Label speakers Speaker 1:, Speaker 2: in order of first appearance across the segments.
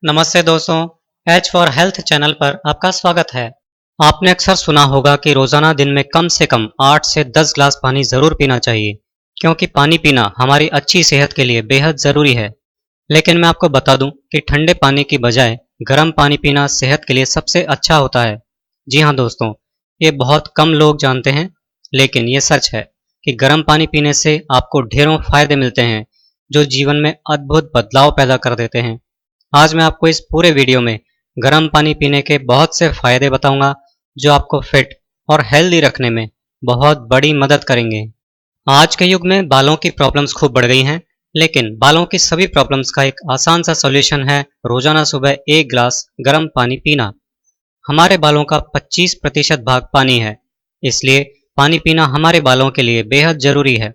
Speaker 1: नमस्ते दोस्तों, H for health channel पर आपका स्वागत है। आपने अक्सर सुना होगा कि रोजाना दिन में कम से कम 8 से 10 ग्लास पानी जरूर पीना चाहिए, क्योंकि पानी पीना हमारी अच्छी सेहत के लिए बेहद जरूरी है। लेकिन मैं आपको बता दूं कि ठंडे पानी की बजाय गर्म पानी पीना सेहत के लिए सबसे अच्छा होता है। जी हाँ दोस्तों, ये बहुत कम लोग जानते हैं, लेकिन ये सच है कि गर्म पानी पीने से आपको ढेरों फायदे मिलते हैं, जो जीवन में अद्भुत बदलाव पैदा कर देते हैं। आज मैं आपको इस पूरे वीडियो में गर्म पानी पीने के बहुत से फायदे बताऊंगा, जो आपको फिट और हेल्दी रखने में बहुत बड़ी मदद करेंगे। आज के युग में बालों की प्रॉब्लम्स खूब बढ़ गई हैं, लेकिन बालों की सभी प्रॉब्लम्स का एक आसान सा सॉल्यूशन है रोजाना सुबह 1 ग्लास गर्म पानी पीना। हमारे बालों का 25% भाग पानी है, इसलिए पानी पीना हमारे बालों के लिए बेहद जरूरी है।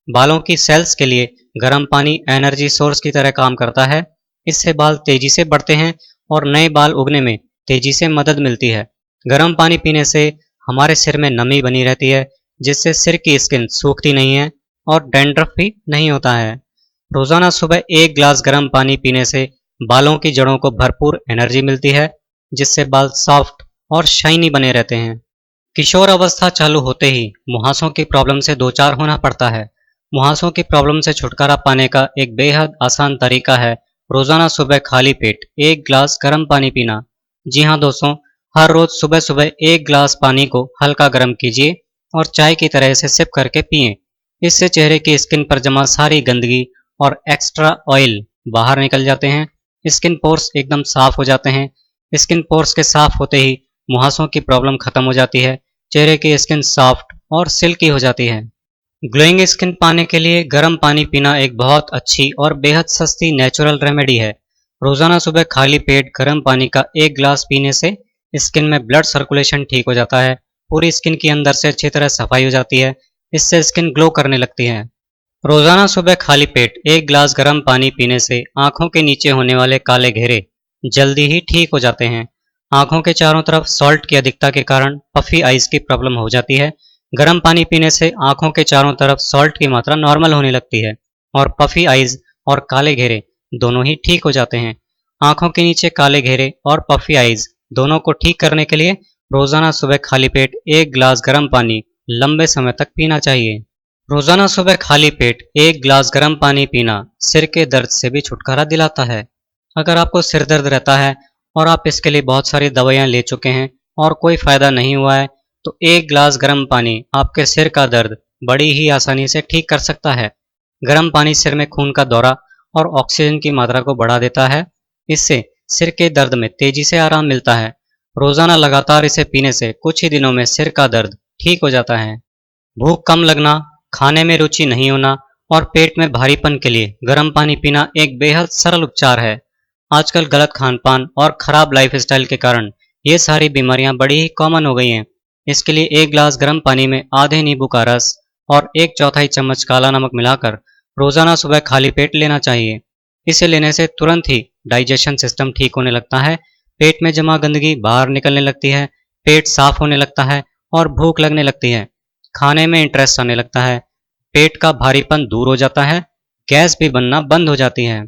Speaker 1: बालों की सेल्स के लिए गर्म पानी एनर्जी सोर्स की तरह काम करता है। इससे बाल तेजी से बढ़ते हैं और नए बाल उगने में तेजी से मदद मिलती है। गर्म पानी पीने से हमारे सिर में नमी बनी रहती है, जिससे सिर की स्किन सूखती नहीं है और डैंड्रफ भी नहीं होता है। रोजाना सुबह 1 ग्लास गर्म पानी पीने से बालों की जड़ों को भरपूर एनर्जी मिलती है, जिससे बाल सॉफ्ट और शाइनी बने रहते हैं। किशोर अवस्था चालू होते ही मुहासों की प्रॉब्लम से दो चार होना पड़ता है। मुहासों की प्रॉब्लम से छुटकारा पाने का एक बेहद आसान तरीका है रोजाना सुबह खाली पेट 1 ग्लास गर्म पानी पीना। जी हाँ दोस्तों, हर रोज सुबह सुबह 1 ग्लास पानी को हल्का गर्म कीजिए और चाय की तरह से सिप करके पिएं। इससे चेहरे की स्किन पर जमा सारी गंदगी और एक्स्ट्रा ऑयल बाहर निकल जाते हैं। स्किन पोर्स एकदम साफ हो जाते हैं। स्किन पोर्स के साफ होते ही मुहासों की प्रॉब्लम खत्म हो जाती है। चेहरे की स्किन सॉफ्ट और सिल्की हो जाती है। ग्लोइंग स्किन पाने के लिए गर्म पानी पीना एक बहुत अच्छी और बेहद सस्ती नेचुरल रेमेडी है। रोजाना सुबह खाली पेट गर्म पानी का 1 ग्लास पीने से स्किन में ब्लड सर्कुलेशन ठीक हो जाता है। पूरी स्किन की अंदर से अच्छी तरह सफाई हो जाती है। इससे स्किन ग्लो करने लगती है। रोजाना सुबह खाली पेट 1 ग्लास गर्म पानी पीने से आंखों के नीचे होने वाले काले घेरे जल्दी ही ठीक हो जाते हैं। आंखों के चारों तरफ सॉल्ट की अधिकता के कारण पफी आइज की प्रॉब्लम हो जाती है। गर्म पानी पीने से आंखों के चारों तरफ सॉल्ट की मात्रा नॉर्मल होने लगती है और पफी आइज और काले घेरे दोनों ही ठीक हो जाते हैं। आंखों के नीचे काले घेरे और पफी आइज दोनों को ठीक करने के लिए रोजाना सुबह खाली पेट 1 ग्लास गर्म पानी लंबे समय तक पीना चाहिए। रोजाना सुबह खाली पेट 1 ग्लास गर्म पानी पीना सिर के दर्द से भी छुटकारा दिलाता है। अगर आपको सिर दर्द रहता है और आप इसके लिए बहुत सारी दवाइयां ले चुके हैं और कोई फायदा नहीं हुआ है, तो 1 ग्लास गर्म पानी आपके सिर का दर्द बड़ी ही आसानी से ठीक कर सकता है। गर्म पानी सिर में खून का दौरा और ऑक्सीजन की मात्रा को बढ़ा देता है। इससे सिर के दर्द में तेजी से आराम मिलता है। रोजाना लगातार इसे पीने से कुछ ही दिनों में सिर का दर्द ठीक हो जाता है। भूख कम लगना, खाने में रुचि नहीं होना और पेट में भारीपन के लिए गर्म पानी पीना एक बेहद सरल उपचार है। आजकल गलत खान-पान और खराब लाइफस्टाइल के कारण ये सारी बीमारियां बड़ी ही कॉमन हो गई हैं। इसके लिए 1 ग्लास गर्म पानी में आधे नींबू का रस और 1/4 चम्मच काला नमक मिलाकर रोजाना सुबह खाली पेट लेना चाहिए। इसे लेने से तुरंत ही डाइजेशन सिस्टम ठीक होने लगता है, पेट में जमा गंदगी बाहर निकलने लगती है, पेट साफ होने लगता है और भूख लगने लगती है। खाने में इंटरेस्ट आने लगता है, पेट का भारीपन दूर हो जाता है, गैस भी बनना बंद हो जाती है।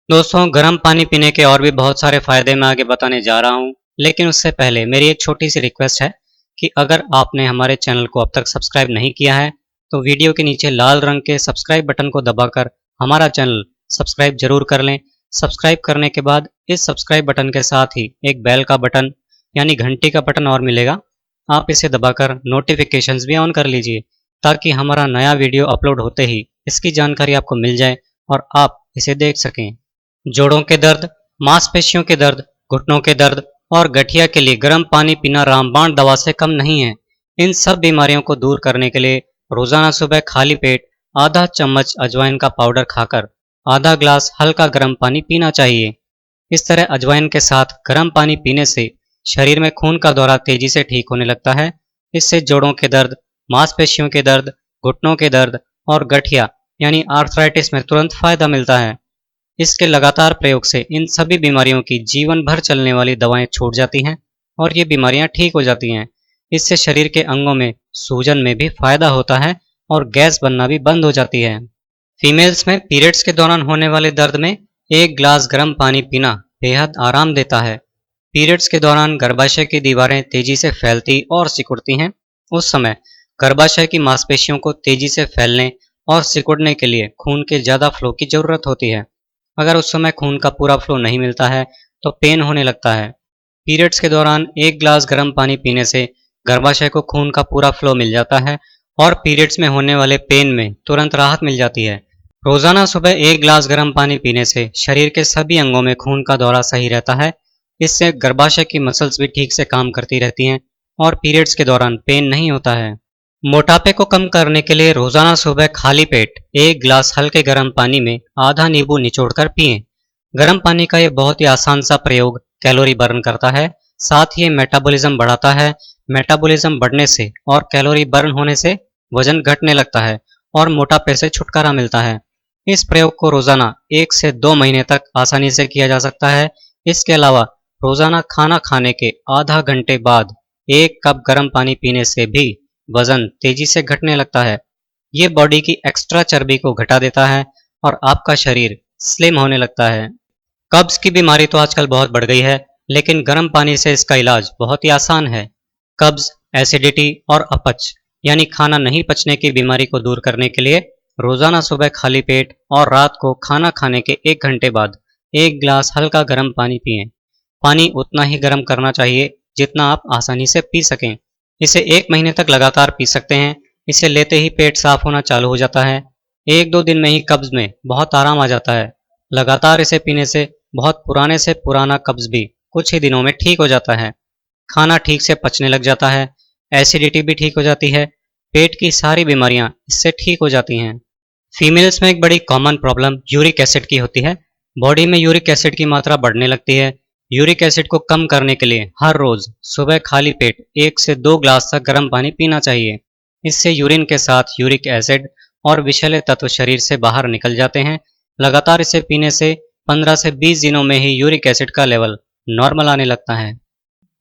Speaker 1: दोस्तों, गर्म पानी पीने के और भी बहुत सारे फायदे मैं आगे बताने जा रहा हूँ, लेकिन उससे पहले मेरी एक छोटी सी रिक्वेस्ट है कि अगर आपने हमारे चैनल को अब तक सब्सक्राइब नहीं किया है, तो वीडियो के नीचे लाल रंग के सब्सक्राइब बटन को दबाकर हमारा चैनल सब्सक्राइब जरूर कर लें। सब्सक्राइब करने के बाद इस सब्सक्राइब बटन के साथ ही एक बेल का बटन यानी घंटी का बटन और मिलेगा। आप इसे दबाकर नोटिफिकेशंस भी ऑन कर लीजिए, ताकि हमारा नया वीडियो अपलोड होते ही इसकी जानकारी आपको मिल जाए और आप इसे देख सकें। जोड़ों के दर्द, मांसपेशियों के दर्द, घुटनों के दर्द और गठिया के लिए गर्म पानी पीना रामबाण दवा से कम नहीं है। इन सब बीमारियों को दूर करने के लिए रोजाना सुबह खाली पेट आधा चम्मच अजवाइन का पाउडर खाकर आधा ग्लास हल्का गर्म पानी पीना चाहिए। इस तरह अजवाइन के साथ गर्म पानी पीने से शरीर में खून का दौरा तेजी से ठीक होने लगता है। इससे जोड़ों के दर्द, मांसपेशियों के दर्द, घुटनों के दर्द और गठिया यानी आर्थराइटिस में तुरंत फायदा मिलता है। इसके लगातार प्रयोग से इन सभी बीमारियों की जीवन भर चलने वाली दवाएं छूट जाती हैं और ये बीमारियां ठीक हो जाती हैं। इससे शरीर के अंगों में सूजन में भी फायदा होता है और गैस बनना भी बंद हो जाती है। फीमेल्स में पीरियड्स के दौरान होने वाले दर्द में 1 ग्लास गर्म पानी पीना बेहद आराम देता है। पीरियड्स के दौरान गर्भाशय की दीवारें तेजी से फैलती और सिकुड़ती हैं। उस समय गर्भाशय की मांसपेशियों को तेजी से फैलने और सिकुड़ने के लिए खून के ज़्यादा फ्लो की ज़रूरत होती है। अगर उस समय खून का पूरा फ्लो नहीं मिलता है तो पेन होने लगता है। पीरियड्स के दौरान 1 गिलास गर्म पानी पीने से गर्भाशय को खून का पूरा फ्लो मिल जाता है और पीरियड्स में होने वाले पेन में तुरंत राहत मिल जाती है। रोजाना सुबह 1 गिलास गर्म पानी पीने से शरीर के सभी अंगों में खून का दौरा सही रहता है। इससे गर्भाशय की मसल्स भी ठीक से काम करती रहती हैं और पीरियड्स के दौरान पेन नहीं होता है। मोटापे को कम करने के लिए रोजाना सुबह खाली पेट 1 गिलास हल्के गर्म पानी में आधा नींबू निचोड़कर पिएं। गर्म पानी का ये बहुत ही आसान सा प्रयोग कैलोरी बर्न करता है, साथ ही ये मेटाबॉलिज्म बढ़ाता है। मेटाबॉलिज्म बढ़ने से और कैलोरी बर्न होने से वजन घटने लगता है और मोटापे से छुटकारा मिलता है। इस प्रयोग को रोजाना 1 से 2 महीने तक आसानी से किया जा सकता है। इसके अलावा रोजाना खाना खाने के आधा घंटे बाद 1 कप गर्म पानी पीने से भी वजन तेजी से घटने लगता है। ये बॉडी की एक्स्ट्रा चर्बी को घटा देता है और आपका शरीर स्लिम होने लगता है। कब्ज की बीमारी तो आजकल बहुत बढ़ गई है, लेकिन गर्म पानी से इसका इलाज बहुत ही आसान है। कब्ज, एसिडिटी और अपच यानी खाना नहीं पचने की बीमारी को दूर करने के लिए रोजाना सुबह खाली पेट और रात को खाना खाने के 1 घंटे बाद 1 गिलास हल्का गर्म पानी पिएं। पानी उतना ही गर्म करना चाहिए जितना आप आसानी से पी सकें। इसे 1 महीने तक लगातार पी सकते हैं। इसे लेते ही पेट साफ होना चालू हो जाता है। 1-2 दिन में ही कब्ज में बहुत आराम आ जाता है। लगातार इसे पीने से बहुत पुराने से पुराना कब्ज भी कुछ ही दिनों में ठीक हो जाता है। खाना ठीक से पचने लग जाता है, एसिडिटी भी ठीक हो जाती है, पेट की सारी बीमारियां इससे ठीक हो जाती हैं। फीमेल्स में एक बड़ी कॉमन प्रॉब्लम यूरिक एसिड की होती है। बॉडी में यूरिक एसिड की मात्रा बढ़ने लगती है। यूरिक एसिड को कम करने के लिए हर रोज सुबह खाली पेट 1 से 2 गिलास तक गर्म पानी पीना चाहिए। इससे यूरिन के साथ यूरिक एसिड और विषैले तत्व शरीर से बाहर निकल जाते हैं। लगातार इसे पीने से 15 से 20 दिनों में ही यूरिक एसिड का लेवल नॉर्मल आने लगता है।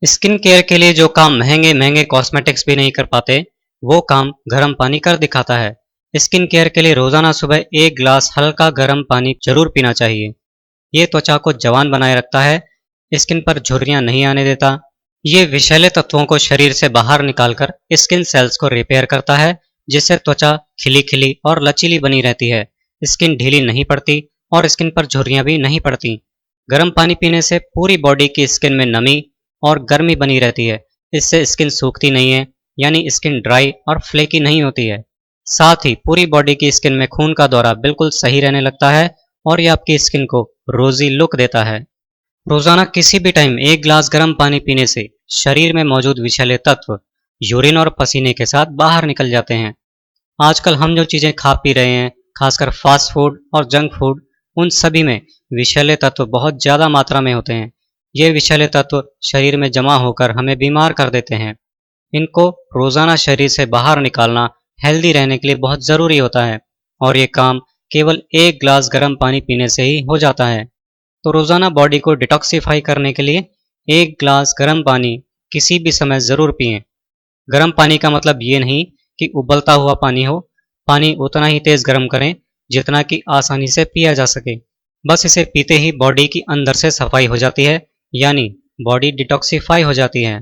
Speaker 1: स्किन केयर के लिए जो काम महंगे महंगे कॉस्मेटिक्स भी नहीं कर पाते, वो काम गर्म पानी कर दिखाता है। स्किन केयर के लिए रोजाना सुबह 1 गिलास हल्का गर्म पानी जरूर पीना चाहिए। ये त्वचा को जवान बनाए रखता है, स्किन पर झुर्रियां नहीं आने देता। ये विषैले तत्वों को शरीर से बाहर निकालकर स्किन सेल्स को रिपेयर करता है, जिससे त्वचा खिली खिली और लचीली बनी रहती है। स्किन ढीली नहीं पड़ती और स्किन पर झुर्रियां भी नहीं पड़ती। गर्म पानी पीने से पूरी बॉडी की स्किन में नमी और गर्मी बनी रहती है। इससे स्किन सूखती नहीं है, यानी स्किन ड्राई और फ्लेकी नहीं होती है। साथ ही पूरी बॉडी की स्किन में खून का दौरा बिल्कुल सही रहने लगता है और ये आपकी स्किन को रोजी लुक देता है। रोजाना किसी भी टाइम 1 गिलास गर्म पानी पीने से शरीर में मौजूद विषैले तत्व यूरिन और पसीने के साथ बाहर निकल जाते हैं। आजकल हम जो चीज़ें खा पी रहे हैं, खासकर फास्ट फूड और जंक फूड, उन सभी में विषैले तत्व बहुत ज़्यादा मात्रा में होते हैं। ये विषैले तत्व शरीर में जमा होकर हमें बीमार कर देते हैं। इनको रोजाना शरीर से बाहर निकालना हेल्दी रहने के लिए बहुत ज़रूरी होता है और ये काम केवल 1 गिलास गर्म पानी पीने से ही हो जाता है। तो रोज़ाना बॉडी को डिटॉक्सिफाई करने के लिए 1 गिलास गर्म पानी किसी भी समय ज़रूर पिएं। गर्म पानी का मतलब ये नहीं कि उबलता हुआ पानी हो। पानी उतना ही तेज़ गर्म करें जितना कि आसानी से पिया जा सके। बस इसे पीते ही बॉडी की अंदर से सफाई हो जाती है, यानी बॉडी डिटॉक्सिफाई हो जाती है।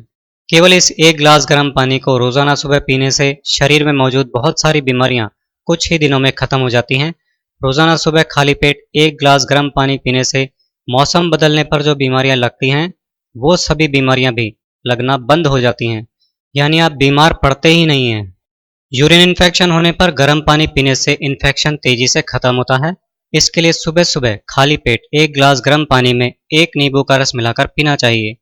Speaker 1: केवल इस 1 गिलास गर्म पानी को रोज़ाना सुबह पीने से शरीर में मौजूद बहुत सारी बीमारियां कुछ ही दिनों में ख़त्म हो जाती हैं। रोज़ाना सुबह खाली पेट 1 गिलास गर्म पानी पीने से मौसम बदलने पर जो बीमारियां लगती हैं, वो सभी बीमारियां भी लगना बंद हो जाती हैं, यानी आप बीमार पड़ते ही नहीं हैं। यूरिन इन्फेक्शन होने पर गर्म पानी पीने से इन्फेक्शन तेजी से खत्म होता है। इसके लिए सुबह सुबह खाली पेट 1 गिलास गर्म पानी में 1 नींबू का रस मिलाकर पीना चाहिए।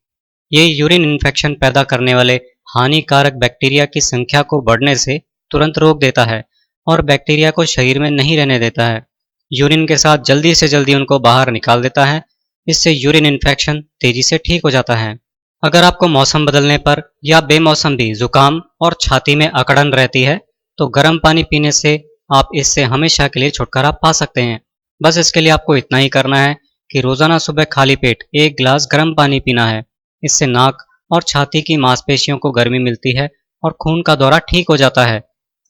Speaker 1: ये यूरिन इन्फेक्शन पैदा करने वाले हानिकारक बैक्टीरिया की संख्या को बढ़ने से तुरंत रोक देता है और बैक्टीरिया को शरीर में नहीं रहने देता है। यूरिन के साथ जल्दी से जल्दी उनको बाहर निकाल देता है। इससे यूरिन इन्फेक्शन तेजी से ठीक हो जाता है। अगर आपको मौसम बदलने पर या बेमौसम भी जुकाम और छाती में अकड़न रहती है, तो गर्म पानी पीने से आप इससे हमेशा के लिए छुटकारा पा सकते हैं। बस इसके लिए आपको इतना ही करना है कि रोजाना सुबह खाली पेट 1 गिलास गर्म पानी पीना है। इससे नाक और छाती की मांसपेशियों को गर्मी मिलती है और खून का दौरा ठीक हो जाता है।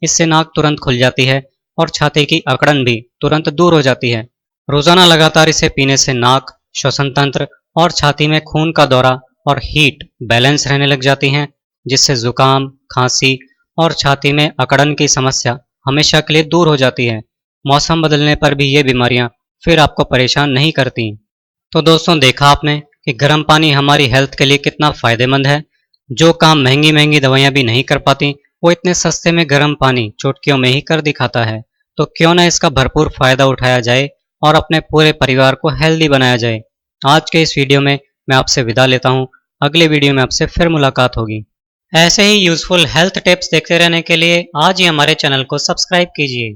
Speaker 1: इससे नाक तुरंत खुल जाती है और छाती की अकड़न भी तुरंत दूर हो जाती है। रोजाना लगातार इसे पीने से नाक, श्वसन तंत्र और छाती में खून का दौरा और हीट बैलेंस रहने लग जाती हैं, जिससे जुकाम, खांसी और छाती में अकड़न की समस्या हमेशा के लिए दूर हो जाती है। मौसम बदलने पर भी ये बीमारियां फिर आपको परेशान नहीं करती। तो दोस्तों, देखा आपने कि गर्म पानी हमारी हेल्थ के लिए कितना फ़ायदेमंद है। जो काम महंगी महंगी दवाइयाँ भी नहीं कर पाती, वो इतने सस्ते में गर्म पानी चुटकियों में ही कर दिखाता है। तो क्यों ना इसका भरपूर फ़ायदा उठाया जाए और अपने पूरे परिवार को हेल्दी बनाया जाए। आज के इस वीडियो में मैं आपसे विदा लेता हूँ। अगले वीडियो में आपसे फिर मुलाकात होगी। ऐसे ही यूज़फुल हेल्थ टिप्स देखते रहने के लिए आज ही हमारे चैनल को सब्सक्राइब कीजिए।